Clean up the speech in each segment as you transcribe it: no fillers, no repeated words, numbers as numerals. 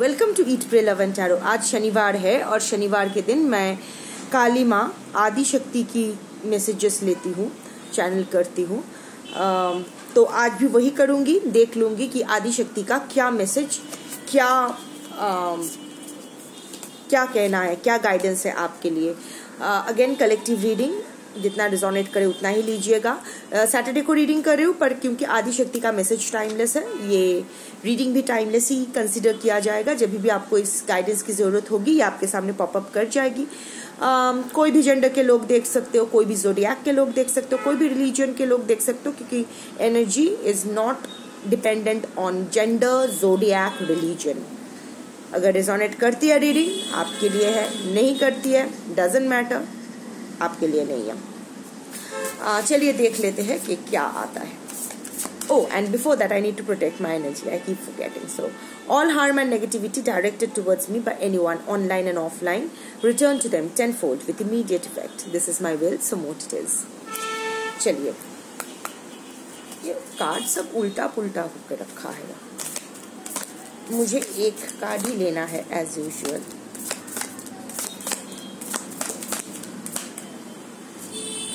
Welcome to eat pray love and tarot. आज शनिवार है और शनिवार के दिन मैं काली माँ आदि शक्ति की मैसेजेस लेती हूँ, चैनल करती हूँ। तो आज भी वही करूँगी, देख लूँगी कि आदि शक्ति का क्या मैसेज, क्या कहना है, क्या गाइडेंस है आपके लिए। अगेन कलेक्टिव रीडिंग, जितना रिजोनेट करे उतना ही लीजिएगा। सैटरडे को रीडिंग कर रही हूँ, पर क्योंकि आदि शक्ति का मैसेज टाइमलेस है, ये रीडिंग भी टाइमलेस ही कंसिडर किया जाएगा। जब भी आपको इस गाइडेंस की जरूरत होगी, ये आपके सामने पॉपअप कर जाएगी। कोई भी जेंडर के लोग देख सकते हो, कोई भी ज़ोडिएक के लोग देख सकते हो, कोई भी रिलीजन के लोग देख सकते हो, क्योंकि energy is not dependent on gender, zodiac, religion. अगर रिजोनेट करती है रीडिंग आपके लिए है, नहीं करती है डजंट मैटर, आपके लिए नहीं है। चलिए देख लेते हैं कि क्या आता है। Oh, and before that I need to protect my energy. I keep forgetting. So, all harm and negativity directed towards me by anyone online and offline, return to them tenfold with immediate effect. This is my will, so mote it is. चलिए, ये card सब उल्टा पुल्टा होकर रखा है। मुझे एक कार्ड ही लेना है एज यूजुअल।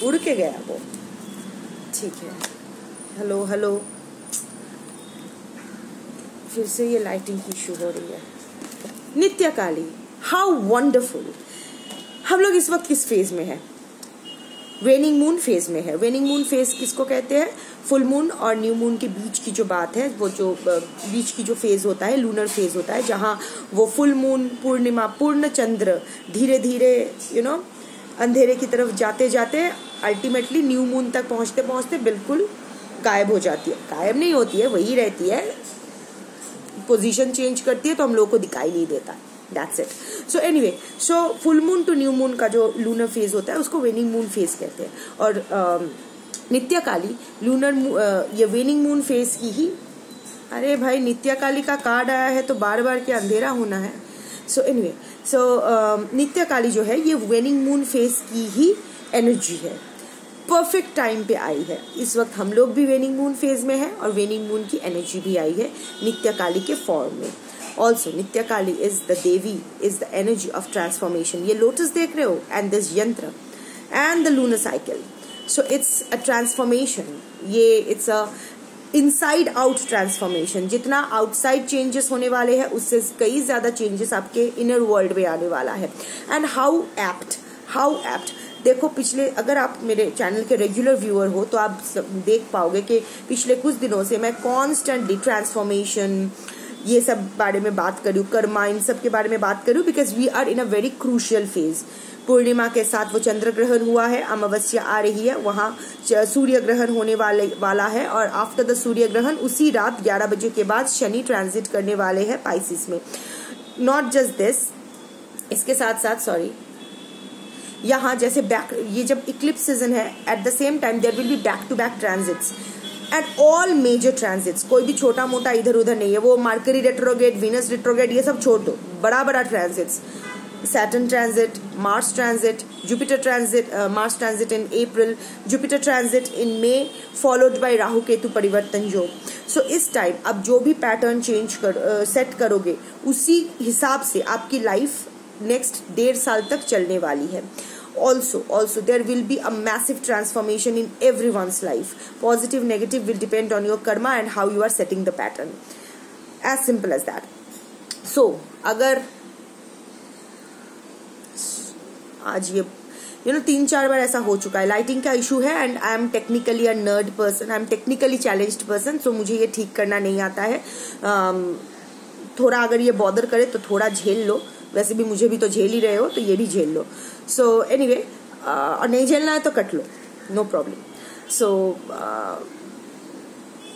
उड़ के गया वो, ठीक है। हेलो हेलो, फिर से ये लाइटिंग की इशू हो रही है। नित्य काली, हाउ वंडरफुल। हम लोग इस वक्त किस फेज में है? वेनिंग मून फेज में है। वेनिंग मून फेज किसको कहते हैं? फुल मून और न्यू मून के बीच की जो बात है, वो जो बीच की जो फेज होता है, लूनर फेज होता है, जहाँ वो फुल मून, पूर्णिमा, पूर्ण चंद्र धीरे धीरे अंधेरे की तरफ जाते जाते अल्टीमेटली न्यू मून तक पहुंचते पहुंचते बिल्कुल गायब हो जाती है। गायब नहीं होती है, वही रहती है, पोजीशन चेंज करती है तो हम लोगों को दिखाई नहीं देता। That's it. So anyway, so full moon to new moon का जो लूनर फेज होता है उसको वेनिंग मून फेज कहते हैं। और नित्य काली लूनर ये वेनिंग मून फेज की ही। अरे भाई, नित्य काली का कार्ड आया है तो बार बार क्या अंधेरा होना है। सो एनीवे, नित्य काली जो है ये वेनिंग मून फेज की ही एनर्जी है। परफेक्ट टाइम पे आई है। इस वक्त हम लोग भी वेनिंग मून फेज में है और वेनिंग मून की एनर्जी भी आई है नित्य काली के फॉर्म में। Also Nitya Kali is the devi, is the energy of transformation. ये लोटस देख रहे हो, and this yantra and the lunar cycle. So it's a transformation. ये it's a inside out transformation. जितना आउटसाइड चेंजेस होने वाले हैं, उससे कई ज्यादा चेंजेस आपके इनर वर्ल्ड में आने वाला है। And how apt. देखो, पिछले, अगर आप मेरे चैनल के रेगुलर व्यूअर हो तो आप देख पाओगे कि पिछले कुछ दिनों से मैं कॉन्स्टेंटली ट्रांसफॉर्मेशन, ये सब बारे में बात करूँ, कर्मा, इन सब के बारे में बात करूँ, because we are in a very crucial phase. पूर्णिमा के साथ वो चंद्र ग्रहण हुआ है, अमावस्या आ रही है, वहाँ सूर्य ग्रहण होने वाला है, और आफ्टर द सूर्य ग्रहण उसी रात 11 बजे के बाद शनि ट्रांजिट करने वाले हैं पाइसिस में। नॉट जस्ट दिस, इसके साथ साथ यहाँ जैसे ये जब इक्लिप्स सीजन है, at the same time there will be back to back transits and all major transits. कोई भी छोटा मोटा इधर उधर नहीं है। वो मरकरी रेट्रोग्रेड, वीनस रेट्रोग्रेड, ये सब छोड़ दो, बड़ा बड़ा transits. Saturn transit, Mars transit, Jupiter transit, Mars transit in April, Jupiter transit in May, followed by Rahu Ketu परिवर्तन योग। So इस टाइम अब जो भी पैटर्न चेंज सेट करोगे, उसी हिसाब से आपकी लाइफ नेक्स्ट 1.5 साल तक चलने वाली है। Also there will be a massive transformation in everyone's life. Positive, negative will depend on your karma and how you are setting the pattern. As simple as that. So अगर आज ये 3-4 बार ऐसा हो चुका है, लाइटिंग का इशू है, and I am technically a nerd person, I am technically challenged person, so मुझे ये ठीक करना नहीं आता है। थोड़ा अगर ये बॉदर करे तो थोड़ा झेल लो, वैसे भी मुझे भी तो झेल ही रहे हो, तो ये भी झेल लो। सो एनीवे, और नहीं झेलना है तो कट लो, no problem. So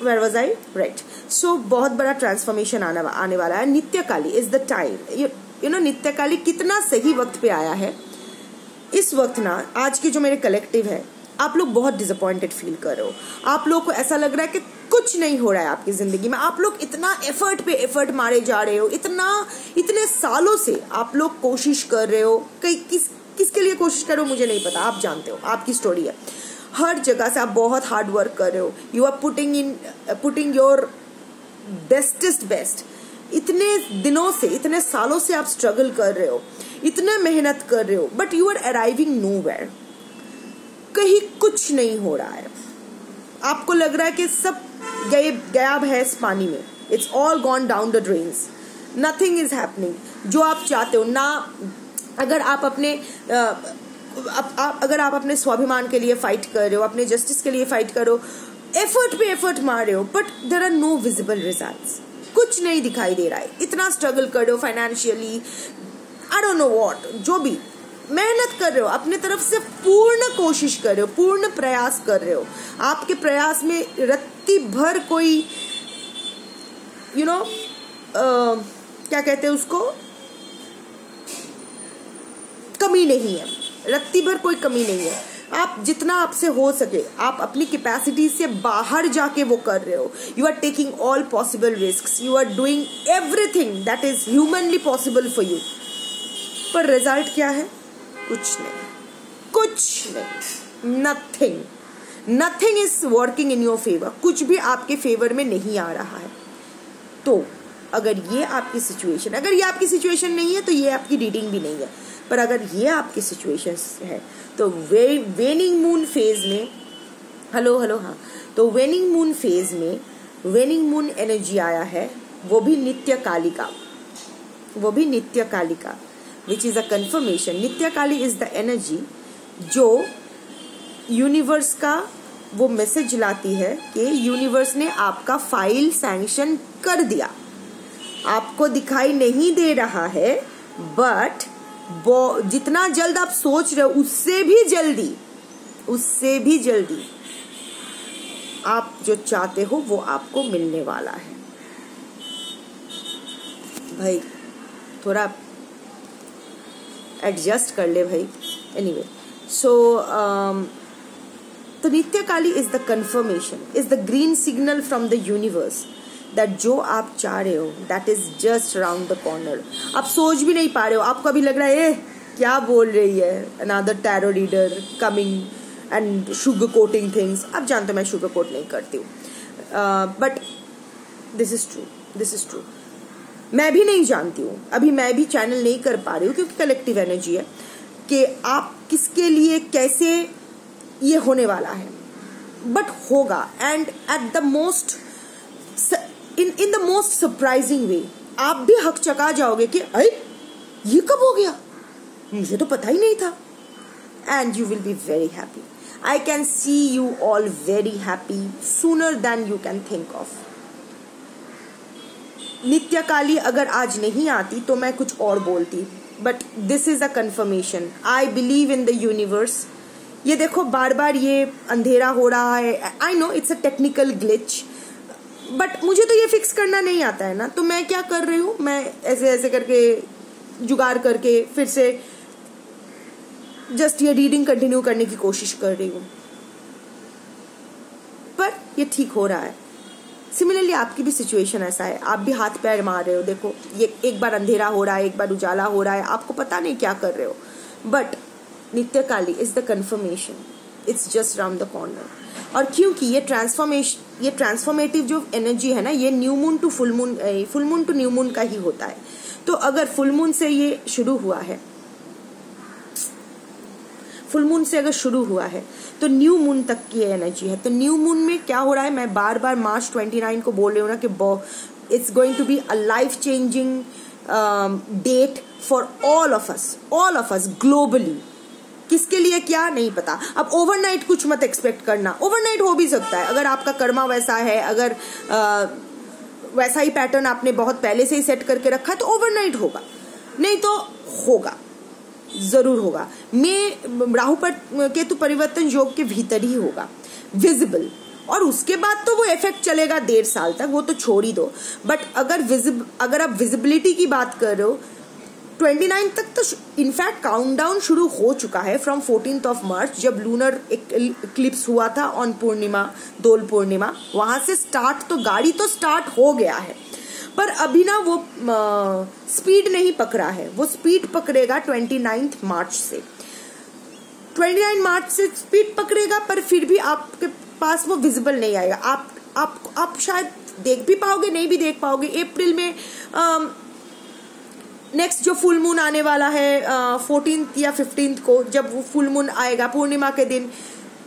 where was I? Right. So बहुत बड़ा ट्रांसफॉर्मेशन आने वाला है। Nitya Kali is the time. You know, Nitya Kali कितना सही वक्त पे आया है। इस वक्त ना, आज के जो मेरे कलेक्टिव है, आप लोग बहुत डिसअपॉइंटेड फील कर रहे हो। आप लोगों को ऐसा लग रहा है कि कुछ नहीं हो रहा है आपकी जिंदगी में। आप लोग इतना एफर्ट पे एफर्ट मारे जा रहे हो, इतने सालों से आप लोग कोशिश कर रहे हो। किसके लिए कोशिश कर रहे हो मुझे नहीं पता, आप जानते हो, आपकी स्टोरी है। हर जगह से आप बहुत हार्ड वर्क कर रहे हो। You are putting your bestest best. इतने दिनों से, इतने सालों से आप स्ट्रगल कर रहे हो, इतने मेहनत कर रहे हो, but you are arriving nowhere. कहीं कुछ नहीं हो रहा है, आपको लग रहा है कि सब गायब है इस पानी में, it's all gone down the drains, nothing is happening जो आप चाहते हो ना। अगर आप अपने स्वाभिमान के लिए फाइट कर रहे हो, अपने जस्टिस के लिए फाइट कर रहे हो, एफर्ट पे एफर्ट मार रहे हो, but there are no visible results, कुछ नहीं दिखाई दे रहा है। इतना स्ट्रगल कर रहे हो financially, I don't know what, जो भी मेहनत कर रहे हो, अपने तरफ से पूर्ण कोशिश कर रहे हो, पूर्ण प्रयास कर रहे हो, आपके प्रयास में रत्ती भर कोई क्या कहते हैं उसको, कमी नहीं है, रत्ती भर कोई कमी नहीं है। आप जितना आपसे हो सके आप अपनी कैपेसिटी से बाहर जाके वो कर रहे हो। You are taking all possible risks, you are doing everything that is humanly possible for you, पर रिजल्ट क्या है? कुछ नहीं, कुछ नहीं, nothing is working in your favour, कुछ भी आपके फेवर में नहीं आ रहा है। तो अगर ये आपकी सिचुएशन नहीं है तो ये आपकी रीडिंग भी नहीं है, पर अगर ये आपकी सिचुएशन है तो वेनिंग मून फेज में हाँ, तो वेनिंग मून फेज में वेनिंग मून एनर्जी आया है, वो भी नित्य Kalika, which is a confirmation. नित्य काली इज द एनर्जी जो यूनिवर्स का वो मैसेज लाती है कि यूनिवर्स ने आपका फाइल सैंक्शन कर दिया, आपको दिखाई नहीं दे रहा है, बट जितना जल्द आप सोच रहे हो उससे भी जल्दी आप जो चाहते हो वो आपको मिलने वाला है। भाई थोड़ा एडजस्ट कर ले भाई। एनीवे, सो तो Nitya Kali is the confirmation, is the green signal from the universe that जो आप चाह रहे हो that is just around the corner. आप सोच भी नहीं पा रहे हो, आपको अभी लग रहा है क्या बोल रही है, another tarot reader coming and sugar coating things. आप जानते हो मैं शुगर कोट नहीं करती हूँ, बट दिस इज ट्रू। मैं भी नहीं जानती हूँ, अभी मैं भी चैनल नहीं कर पा रही हूँ क्योंकि कलेक्टिव एनर्जी है कि आप किसके लिए कैसे ये होने वाला है, बट होगा। And at the most in the most surprising way आप भी हकचका जाओगे कि अरे ये कब हो गया, मुझे तो पता ही नहीं था। And you will be very happy. I can see you all very happy sooner than you can think of. नित्य काली अगर आज नहीं आती तो मैं कुछ और बोलती, but this is a confirmation. I believe in the universe. ये देखो बार बार ये अंधेरा हो रहा है, I know it's a technical glitch, but मुझे तो ये फिक्स करना नहीं आता है ना, तो मैं क्या कर रही हूँ, मैं ऐसे करके जुगाड़ करके फिर से जस्ट ये रीडिंग कंटिन्यू करने की कोशिश कर रही हूँ, पर ये ठीक हो रहा है। सिमिलरली आपकी भी सिचुएशन ऐसा है, आप भी हाथ पैर मार रहे हो, देखो ये एक बार अंधेरा हो रहा है, एक बार उजाला हो रहा है, आपको पता नहीं क्या कर रहे हो, but Nitya Kali is the confirmation, it's just round the corner. और क्योंकि ये ट्रांसफॉर्मेटिव जो एनर्जी है ना, ये new moon to full moon to new moon का ही होता है। तो अगर फुल मून से ये शुरू हुआ है, फुल मून से अगर शुरू हुआ है तो न्यू मून तक की एनर्जी है। तो न्यू मून में क्या हो रहा है, मैं बार बार मार्च 29 को बोल रही हूँ ना कि it's going to be a life changing date for all of us globally. किसके लिए क्या नहीं पता। अब ओवरनाइट कुछ मत एक्सपेक्ट करना, ओवरनाइट हो भी सकता है अगर आपका कर्मा वैसा है, अगर वैसा ही पैटर्न आपने बहुत पहले से ही सेट करके रखा है तो ओवरनाइट होगा, नहीं तो होगा, जरूर होगा। मैं राहु पर केतु परिवर्तन योग के भीतर ही होगा विजिबल, और उसके बाद तो वो इफेक्ट चलेगा 1.5 साल तक, वो तो छोड़ ही दो। बट अगर आप विजिबिलिटी की बात कर रहे हो 29 तक तो इनफैक्ट काउंटडाउन शुरू हो चुका है फ्रॉम 14th ऑफ मार्च, जब लूनर इक्लिप्स हुआ था ऑन पूर्णिमा, दोल पूर्णिमा, वहां से स्टार्ट तो गाड़ी तो स्टार्ट हो गया है, पर अभी ना वो स्पीड नहीं पकड़ा है, वो स्पीड पकड़ेगा 29 मार्च से। 29 मार्च से स्पीड पकड़ेगा, पर फिर भी आपके पास वो विजिबल नहीं आएगा। आप शायद देख भी पाओगे, नहीं भी देख पाओगे। अप्रैल में नेक्स्ट जो फुल मून आने वाला है 14 या 15 को, जब वो फुल मून आएगा पूर्णिमा के दिन,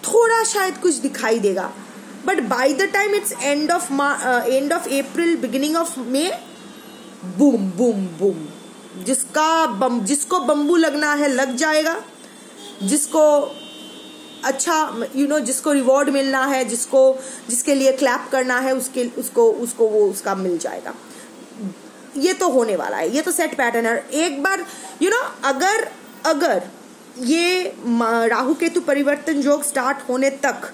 थोड़ा शायद कुछ दिखाई देगा, but by the time it's end of April beginning of May, boom boom boom, जिसको बम्बू लगना है लग जाएगा, जिसको अच्छा जिसको रिवॉर्ड मिलना है, जिसके लिए क्लैप करना है, उसको वो उसका मिल जाएगा। ये तो होने वाला है, ये तो सेट पैटर्न है। एक बार अगर ये राहु केतु परिवर्तन योग स्टार्ट होने तक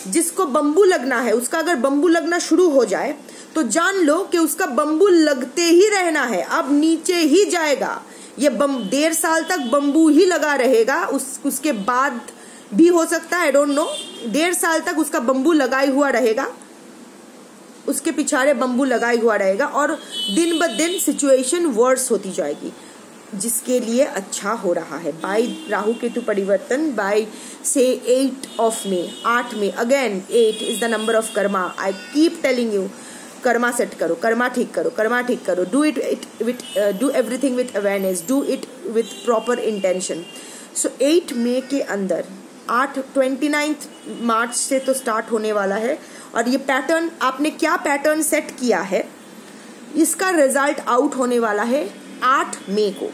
जिसको बम्बू लगना है, उसका अगर बम्बू लगना शुरू हो जाए तो जान लो कि उसका बम्बू लगते ही रहना है, अब नीचे ही जाएगा। ये 1.5 साल तक बम्बू ही लगा रहेगा, उसके बाद भी हो सकता है, आई डोंट नो, 1.5 साल तक उसका बम्बू लगाई हुआ रहेगा, उसके पिछाड़े बम्बू लगाई हुआ रहेगा, और दिन ब दिन सिचुएशन वर्स होती जाएगी, जिसके लिए अच्छा हो रहा है। बाय राहु केतु परिवर्तन, बाय से 8 मई, 8 में, again 8 is the number of karma. I keep telling you, कर्मा सेट करो, कर्मा ठीक करो, कर्मा ठीक करो, do everything with awareness, do it with proper intention. So 8 मई के अंदर 29 मार्च से तो स्टार्ट होने वाला है, और ये पैटर्न, आपने क्या पैटर्न सेट किया है, इसका रिजल्ट आउट होने वाला है 8 मई को।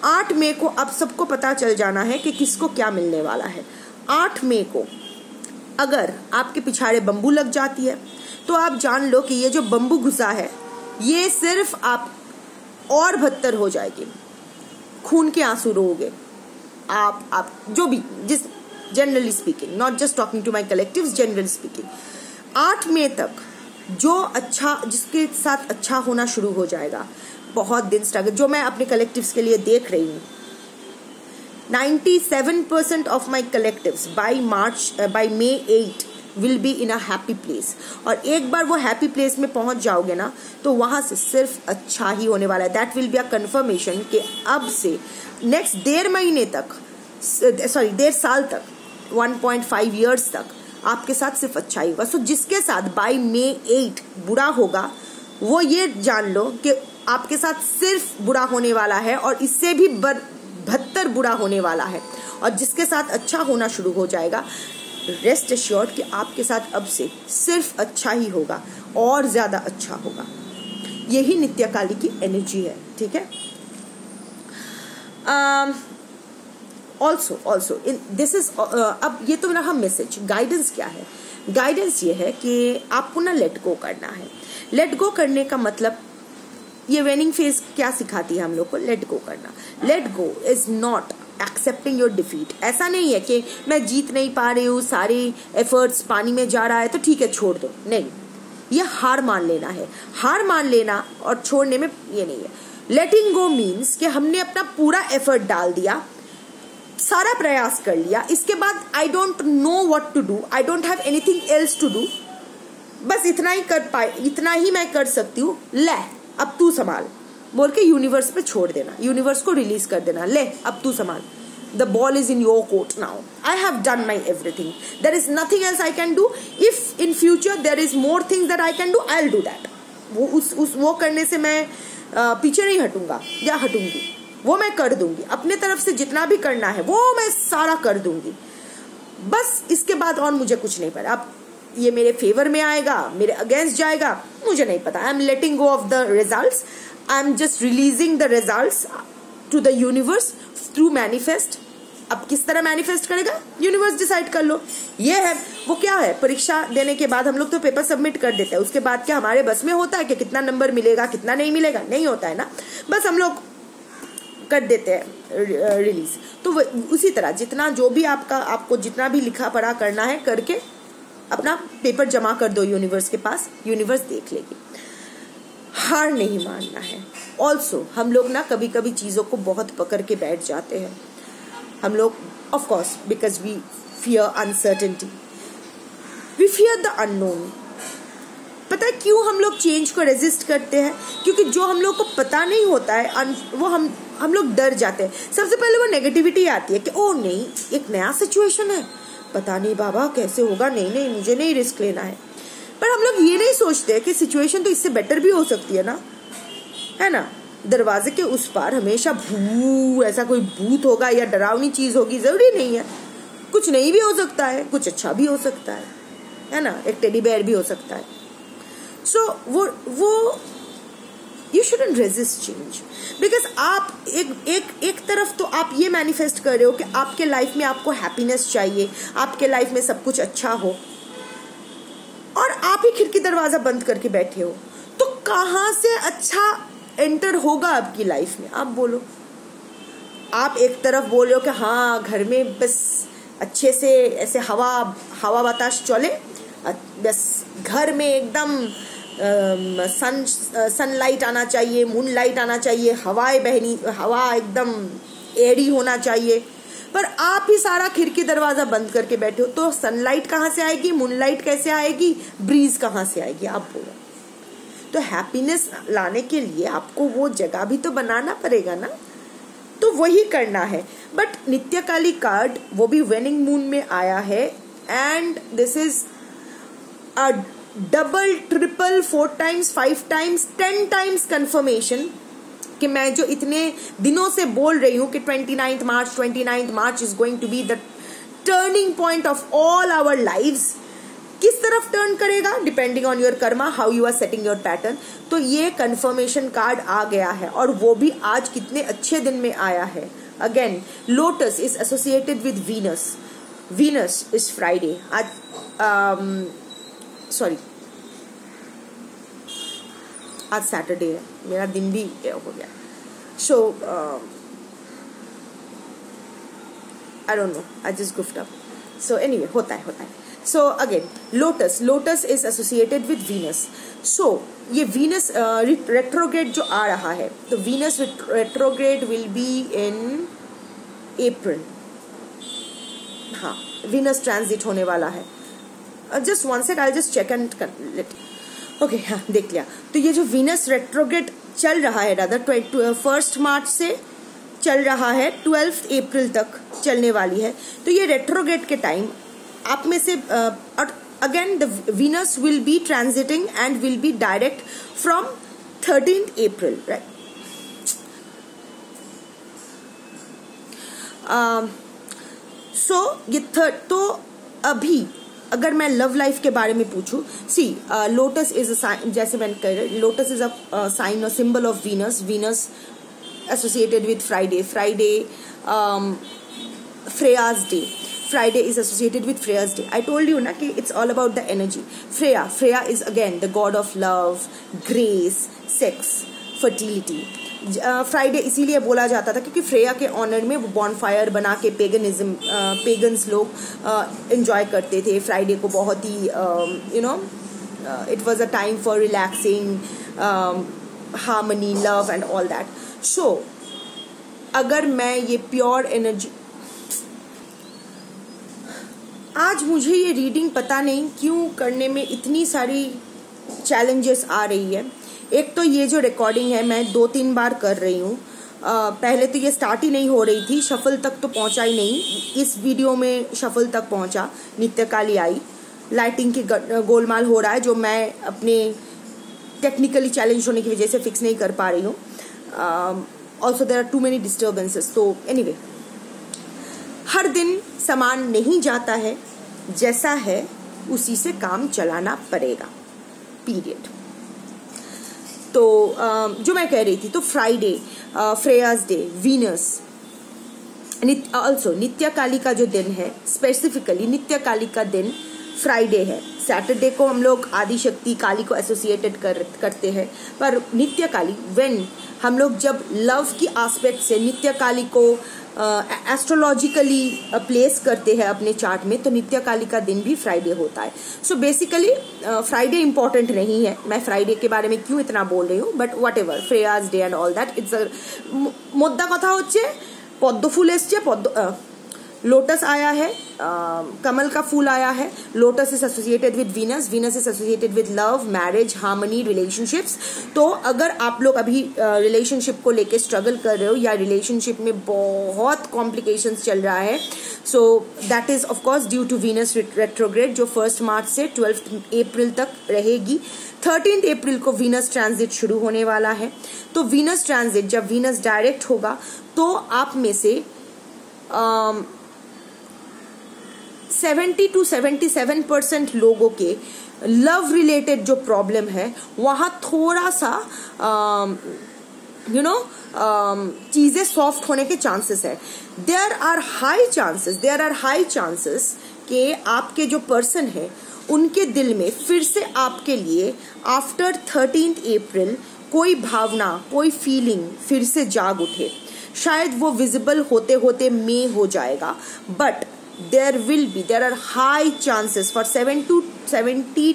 8 मई को अब सबको पता चल जाना है कि किसको क्या मिलने वाला है। 8 मई को अगर आपके पिछाड़े बम्बू लग जाती है तो आप जान लो कि ये जो बम्बू घुसा है ये सिर्फ आप और बदतर हो जाएगी, खून के आंसू रोओगे आप जो भी, जिस generally speaking, not just talking to my collectives, generally speaking. 8 मई तक जो अच्छा, जिसके साथ अच्छा होना शुरू हो जाएगा, बहुत दिन स्ट्रगल, जो मैं अपने कलेक्टिव्स के लिए देख रही हूँ, 97% of my collectives by May 8 will be in a happy place. और एक बार वो हैप्पी प्लेस में पहुंच जाओगे ना, तो वहां से सिर्फ अच्छा ही होने वाला है। That will be a conformation कि अब से नेक्स्ट 1.5 महीने तक, 1.5 साल तक, 1.5 years तक आपके साथ सिर्फ अच्छा ही होगा। सो जिसके साथ बाय May 8 बुरा होगा, वो ये जान लो कि आपके साथ सिर्फ बुरा होने वाला है, और इससे भी बदतर बुरा होने वाला है। और जिसके साथ अच्छा होना शुरू हो जाएगा, रेस्ट एश्योर्ड कि आपके साथ अब से सिर्फ अच्छा ही होगा, और ज्यादा अच्छा होगा। यही नित्यकाली की एनर्जी है, ठीक है। ऑल्सो दिस इज, अब ये तो रहा मैसेज। गाइडेंस क्या है? गाइडेंस ये है कि आपको ना लेट गो करना है। लेट गो करने का मतलब, ये वेनिंग फेज क्या सिखाती है हम लोग को? लेट गो करना। Let go is not accepting your defeat. ऐसा नहीं है कि मैं जीत नहीं पा रही हूँ, सारे एफर्ट्स पानी में जा रहा है तो ठीक है छोड़ दो, नहीं, ये हार मान लेना है। हार मान लेना और छोड़ने में ये नहीं है। लेटिंग गो मीन्स कि हमने अपना पूरा एफर्ट डाल दिया, सारा प्रयास कर लिया, इसके बाद I don't know what to do, I don't have anything else to do, बस इतना ही कर पाए, इतना ही मैं कर सकती हूँ, ले अब तू संभाल बोल के यूनिवर्स पे छोड़ देना, यूनिवर्स को रिलीज कर देना, ले अब तू संभाल, the ball is in your court now, I have done my everything, there is nothing else I can do, if in future there is more things that I can do, I will do that. वो करने से मैं पीछे नहीं हटूंगा या हटूंगी, वो मैं कर दूंगी, अपने तरफ से जितना भी करना है वो मैं सारा कर दूंगी, बस इसके बाद और मुझे कुछ नहीं पता। अब ये मेरे फेवर में आएगा, मेरे अगेंस्ट जाएगा, मुझे नहीं पता। I am letting go of the results, I am just releasing the results to the universe through manifest. अब किस तरह मैनिफेस्ट करेगा यूनिवर्स डिसाइड कर लो। ये है वो क्या है, परीक्षा देने के बाद हम लोग तो पेपर सबमिट कर देते हैं, उसके बाद क्या हमारे बस में होता है कि कितना नंबर मिलेगा कितना नहीं मिलेगा, नहीं होता है ना, बस हम लोग कर देते हैं रिलीज। तो उसी तरह जितना जो भी आपको जितना भी लिखा पढ़ा करना है करके अपना पेपर जमा कर दो यूनिवर्स के पास, यूनिवर्स देख लेगी। हार नहीं मानना है। ऑल्सो हम लोग ना कभी कभी चीज़ों को बहुत पकड़ के बैठ जाते हैं हम लोग, of course because we fear uncertainty, we fear the unknown. पता है क्यों हम लोग चेंज को रेजिस्ट करते हैं? क्योंकि जो हम लोग को पता नहीं होता है वो हम लोग डर जाते हैं। सबसे पहले वो नेगेटिविटी आती है कि ओ नहीं, एक नया सिचुएशन है, पता नहीं बाबा कैसे होगा, नहीं मुझे नहीं रिस्क लेना है। पर हम लोग ये नहीं सोचते कि सिचुएशन तो इससे बेटर भी हो सकती है ना, है ना। दरवाजे के उस पार हमेशा भू ऐसा कोई भूत होगा या डरावनी चीज होगी, जरूरी नहीं है। कुछ नहीं भी हो सकता है, कुछ अच्छा भी हो सकता है ना। एक टेडी बेयर भी हो सकता है। सो वो you shouldn't resist change, because आप एक तरफ तो आप ये मैनिफेस्ट कर रहे हो कि आपके लाइफ में आपको हैप्पीनेस चाहिए, आपके लाइफ में सब कुछ अच्छा हो, और आप ही खिड़की दरवाजा बंद करके बैठे हो, तो कहां से अच्छा एंटर होगा आपकी लाइफ में? आप बोलो। आप एक तरफ बोल रहे हो कि हाँ घर में बस अच्छे से ऐसे हवा बताश चले, बस घर में एकदम सनलाइट आना चाहिए, मूनलाइट आना चाहिए, हवा एकदम एयरी होना चाहिए, पर आप ही सारा खिड़की दरवाजा बंद करके बैठे हो, तो सनलाइट कहाँ से आएगी, मूनलाइट कैसे आएगी, ब्रीज कहाँ से आएगी? आप बोलो। तो हैप्पीनेस लाने के लिए आपको वो जगह भी तो बनाना पड़ेगा ना, तो वही करना है। बट नित्यकाली कार्ड वो भी वेनिंग मून में आया है, and this is a double, triple, 4 times, 5 times, 10 times confirmation कि मैं जो इतने दिनों से बोल रही हूँ कि 29th March is going to be the turning point of all our lives. किस तरफ टर्न करेगा? Depending on your karma, how you are setting your pattern. तो ये कंफर्मेशन कार्ड आ गया है, और वो भी आज कितने अच्छे दिन में आया है। Again lotus is associated with Venus is Friday. आज सैटरडे है, मेरा दिन भी हो गया। So I don't know, I just goofed up. So anyway होता है। So again lotus is associated with Venus. So ये वीनस रेट्रोग्रेड जो आ रहा है, तो Venus retrograde will be in April. हाँ, वीनस ट्रांजिट होने वाला है। Just one sec, I just check and let. Okay, हाँ देख लिया। तो ये जो वीनस रेट्रोग्रेड चल रहा है, रादर 1 मार्च से चल रहा है, 12 अप्रैल तक चलने वाली है। तो ये रेट्रोग्रेड के टाइम आप में से again the Venus will be transiting and will be direct from 13th April, right. So ये तो अभी अगर मैं लव लाइफ के बारे में पूछूं, सी लोटस इज अ, जैसे मैंने कहा, lotus is a sign, a symbol of Venus associated with Friday. Freya's day, Friday is associated with Freya's day. I told you ना कि it's all about the energy. Freya is again the god of love, grace, sex, fertility. Friday इसीलिए बोला जाता था क्योंकि Freya के honour में वो बॉनफायर बना के पेगन्स लोग एंजॉय करते थे फ्राइडे को। बहुत ही it was a time for relaxing, harmony, love and all that. So अगर मैं ये प्योर एनर्जी, आज मुझे ये रीडिंग पता नहीं क्यों करने में इतनी सारी चैलेंजेस आ रही है। एक तो ये जो रिकॉर्डिंग है मैं 2-3 बार कर रही हूँ। पहले तो ये स्टार्ट ही नहीं हो रही थी, शफल तक तो पहुंचा ही नहीं। इस वीडियो में शफल तक पहुंचा, नित्यकाली आई, लाइटिंग की गोलमाल हो रहा है जो मैं अपने टेक्निकली चैलेंज होने की वजह से फिक्स नहीं कर पा रही हूँ। Also there are too many disturbances. तो एनीवे, हर दिन सामान नहीं जाता है, जैसा है उसी से काम चलाना पड़ेगा, पीरियड। तो जो मैं कह रही थी, तो Friday, Freya's day, Venus, also नित्यकाली का जो दिन है, स्पेसिफिकली नित्यकाली का दिन फ्राइडे है। सैटरडे को हम लोग आदिशक्ति काली को एसोसिएटेड करते हैं, पर नित्यकाली व्हेन हम लोग जब लव की एस्पेक्ट से नित्यकाली को एस्ट्रोलॉजिकली प्लेस करते हैं अपने चार्ट में, तो नित्यकाली का दिन भी फ्राइडे होता है। सो बेसिकली फ्राइडे इंपॉर्टेंट नहीं है, मैं फ्राइडे के बारे में क्यों इतना बोल रही हूँ, but whatever, Freya's day and all that, it's मुद्दा कथा होच्छे पद्म फुल एसছে, लोटस आया है, कमल का फूल आया है। Lotus is associated with Venus, Venus is associated with love, marriage, harmony, relationships. तो अगर आप लोग अभी रिलेशनशिप को लेके स्ट्रगल कर रहे हो या रिलेशनशिप में बहुत कॉम्प्लिकेशंस चल रहा है, so that is of course due to Venus retrograde, जो 1 मार्च से 12 अप्रैल तक रहेगी। 13 अप्रैल को वीनस ट्रांजिट शुरू होने वाला है। तो वीनस ट्रांजिट, जब वीनस डायरेक्ट होगा तो आप में से 70 to 77% लोगों के लव रिलेटेड जो प्रॉब्लम है वहां थोड़ा सा चीजें सॉफ्ट होने के चांसेस है। देयर आर हाई चांसेस कि आपके जो पर्सन है उनके दिल में फिर से आपके लिए आफ्टर 13 अप्रैल कोई भावना, कोई फीलिंग फिर से जाग उठे। शायद वो विजिबल होते होते मे हो जाएगा, but there are high chances for 70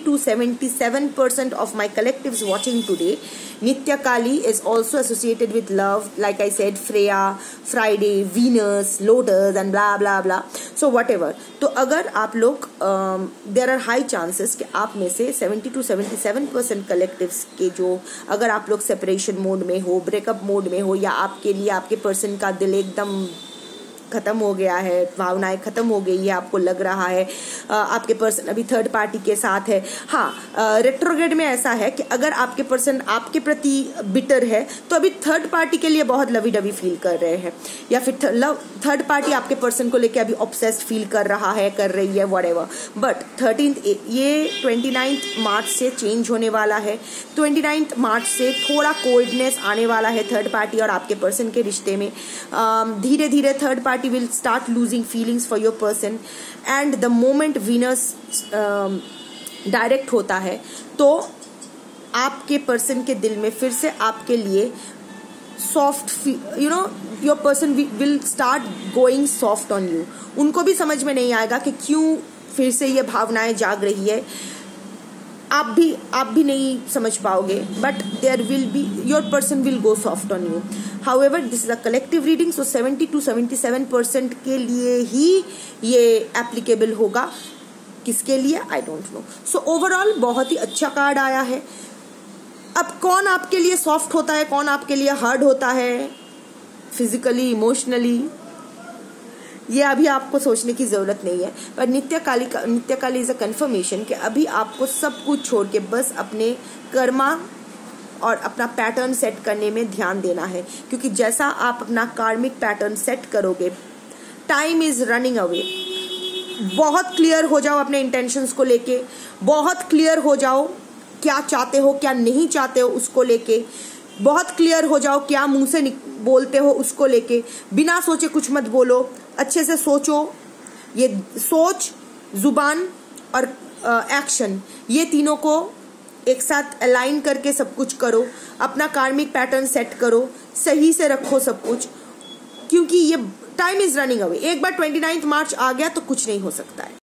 to 77% of my collectives watching today. Nitya Kali is also associated with love, like I said, Freya, Friday, Venus, Lotus and blah blah blah. So whatever. तो अगर आप लोग there are high chances कि आप में से 70 to 77% collectives के जो, अगर आप लोग सेपरेशन मोड में हो, ब्रेकअप मोड में हो, या आपके लिए आपके पर्सन का दिल एकदम खत्म हो गया है, भावनाएं खत्म हो गई है, आपको लग रहा है आपके पर्सन अभी थर्ड पार्टी के साथ है। हाँ, रेट्रोग्रेड में ऐसा है कि अगर आपके पर्सन आपके प्रति बिटर है तो अभी थर्ड पार्टी के लिए बहुत लवी डवी फील कर रहे हैं, या फिर थर्ड पार्टी आपके पर्सन को लेके अभी ऑब्सेस्ड फील कर रहा है, कर रही है, व्हाटएवर। बट 29 मार्च से चेंज होने वाला है। 29 मार्च से थोड़ा कोल्डनेस आने वाला है थर्ड पार्टी और आपके पर्सन के रिश्ते में। धीरे धीरे third party will start losing feelings for your person, and the moment Venus direct होता है तो आपके पर्सन के दिल में फिर से आपके लिए soft, your person will start going soft on you. उनको भी समझ में नहीं आएगा कि क्यों फिर से ये भावनाएं जाग रही है, आप भी नहीं समझ पाओगे, but there will be, your person will go soft on you. However this is a collective reading, so 70 to 77% के लिए ही ये एप्लीकेबल होगा। किसके लिए आई डोंट नो। सो ओवरऑल बहुत ही अच्छा कार्ड आया है। अब कौन आपके लिए सॉफ्ट होता है, कौन आपके लिए हार्ड होता है, फिजिकली, इमोशनली, ये अभी आपको सोचने की जरूरत नहीं है। पर नित्य काली इज अ कंफर्मेशन कि अभी आपको सब कुछ छोड़ के बस अपने कर्मा और अपना पैटर्न सेट करने में ध्यान देना है, क्योंकि जैसा आप अपना कार्मिक पैटर्न सेट करोगे, टाइम इज रनिंग अवे। बहुत क्लियर हो जाओ अपने इंटेंशंस को लेके, बहुत क्लियर हो जाओ क्या चाहते हो क्या नहीं चाहते हो उसको लेके, बहुत क्लियर हो जाओ क्या मुंह से बोलते हो उसको लेके। बिना सोचे कुछ मत बोलो, अच्छे से सोचो। ये सोच, जुबान और एक्शन, ये तीनों को एक साथ अलाइन करके सब कुछ करो। अपना कार्मिक पैटर्न सेट करो, सही से रखो सब कुछ, क्योंकि ये टाइम इज रनिंग अवे। एक बार 29 मार्च आ गया तो कुछ नहीं हो सकता है।